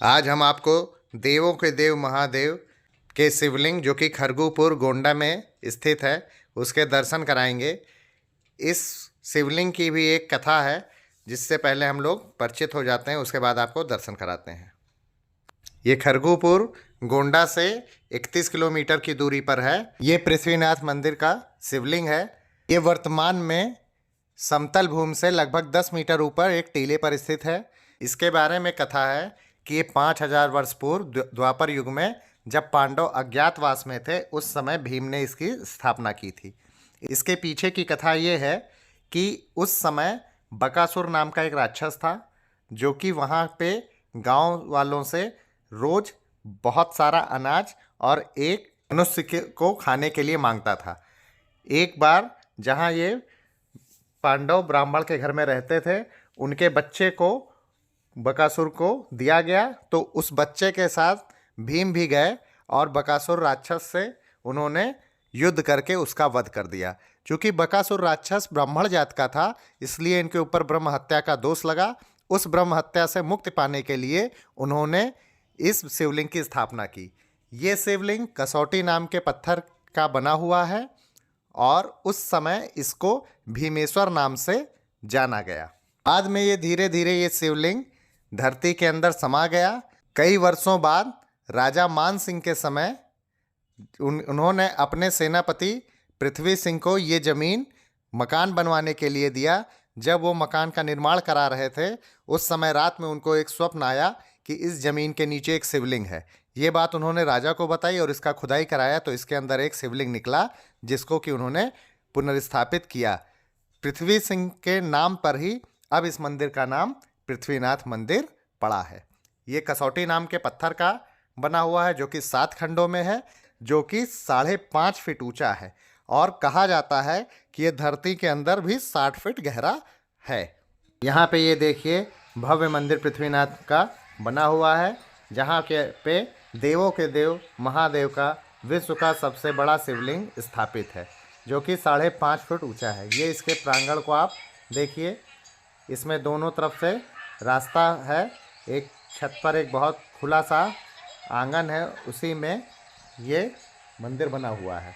आज हम आपको देवों के देव महादेव के शिवलिंग जो कि खरगूपुर गोंडा में स्थित है उसके दर्शन कराएंगे। इस शिवलिंग की भी एक कथा है जिससे पहले हम लोग परिचित हो जाते हैं, उसके बाद आपको दर्शन कराते हैं। ये खरगूपुर गोंडा से 31 किलोमीटर की दूरी पर है। ये पृथ्वीनाथ मंदिर का शिवलिंग है। ये वर्तमान में समतल भूमि से लगभग 10 मीटर ऊपर एक टीले पर स्थित है। इसके बारे में कथा है कि ये 5000 वर्ष पूर्व द्वापर युग में जब पांडव अज्ञातवास में थे उस समय भीम ने इसकी स्थापना की थी। इसके पीछे की कथा ये है कि उस समय बकासुर नाम का एक राक्षस था जो कि वहाँ पे गांव वालों से रोज बहुत सारा अनाज और एक मनुष्य को खाने के लिए मांगता था। एक बार जहाँ ये पांडव ब्राह्मण के घर में रहते थे, उनके बच्चे को बकासुर को दिया गया, तो उस बच्चे के साथ भीम भी गए और बकासुर राक्षस से उन्होंने युद्ध करके उसका वध कर दिया। क्योंकि बकासुर राक्षस ब्राह्मण जात का था, इसलिए इनके ऊपर ब्रह्म हत्या का दोष लगा। उस ब्रह्म हत्या से मुक्ति पाने के लिए उन्होंने इस शिवलिंग की स्थापना की। ये शिवलिंग कसौटी नाम के पत्थर का बना हुआ है और उस समय इसको भीमेश्वर नाम से जाना गया। बाद में ये धीरे धीरे ये शिवलिंग धरती के अंदर समा गया। कई वर्षों बाद राजा मान सिंह के समय उन्होंने अपने सेनापति पृथ्वी सिंह को ये ज़मीन मकान बनवाने के लिए दिया। जब वो मकान का निर्माण करा रहे थे उस समय रात में उनको एक स्वप्न आया कि इस ज़मीन के नीचे एक शिवलिंग है। ये बात उन्होंने राजा को बताई और इसका खुदाई कराया तो इसके अंदर एक शिवलिंग निकला जिसको कि उन्होंने पुनर्स्थापित किया। पृथ्वी सिंह के नाम पर ही अब इस मंदिर का नाम पृथ्वीनाथ मंदिर पड़ा है। ये कसौटी नाम के पत्थर का बना हुआ है जो कि 7 खंडों में है, जो कि 5.5 फीट ऊंचा है और कहा जाता है कि ये धरती के अंदर भी 60 फीट गहरा है। यहाँ पे ये देखिए भव्य मंदिर पृथ्वीनाथ का बना हुआ है, जहाँ पे देवों के देव महादेव का विश्व का सबसे बड़ा शिवलिंग स्थापित है जो कि 5.5 फुट ऊंचा है। ये इसके प्रांगण को आप देखिए, इसमें दोनों तरफ से रास्ता है। एक छत पर एक बहुत खुला सा आंगन है, उसी में ये मंदिर बना हुआ है।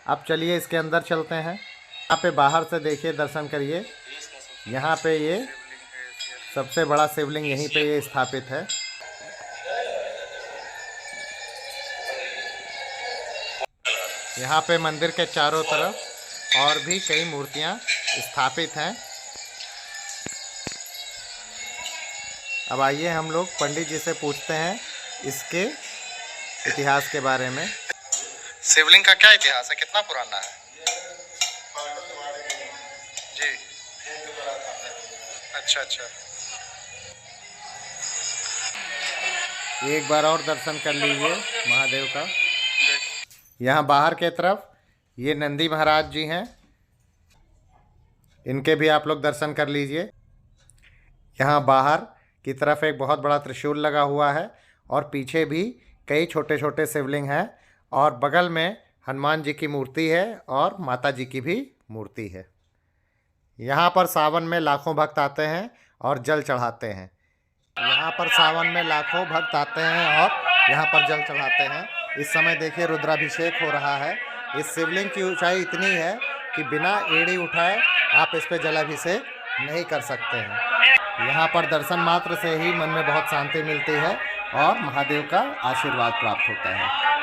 अब चलिए इसके अंदर चलते हैं। यहाँ पे बाहर से देखिए, दर्शन करिए। यहाँ पे ये सबसे बड़ा शिवलिंग यहीं पे ये स्थापित है। यहाँ पे मंदिर के चारों तरफ और भी कई मूर्तियाँ स्थापित हैं। अब आइए हम लोग पंडित जी से पूछते हैं इसके इतिहास के बारे में। शिवलिंग का क्या इतिहास है, कितना पुराना है? जी, अच्छा अच्छा। एक बार और दर्शन कर लीजिए महादेव का। यहाँ बाहर के तरफ ये नंदी महाराज जी हैं, इनके भी आप लोग दर्शन कर लीजिए। यहाँ बाहर की तरफ एक बहुत बड़ा त्रिशूल लगा हुआ है और पीछे भी कई छोटे छोटे शिवलिंग हैं और बगल में हनुमान जी की मूर्ति है और माता जी की भी मूर्ति है। यहाँ पर सावन में लाखों भक्त आते हैं और जल चढ़ाते हैं। यहाँ पर सावन में लाखों भक्त आते हैं और यहाँ पर जल चढ़ाते हैं। इस समय देखिए रुद्राभिषेक हो रहा है। इस शिवलिंग की ऊंचाई इतनी है कि बिना एड़ी उठाए आप इस पे जलाभिषेक नहीं कर सकते हैं। यहाँ पर दर्शन मात्र से ही मन में बहुत शांति मिलती है और महादेव का आशीर्वाद प्राप्त होता है।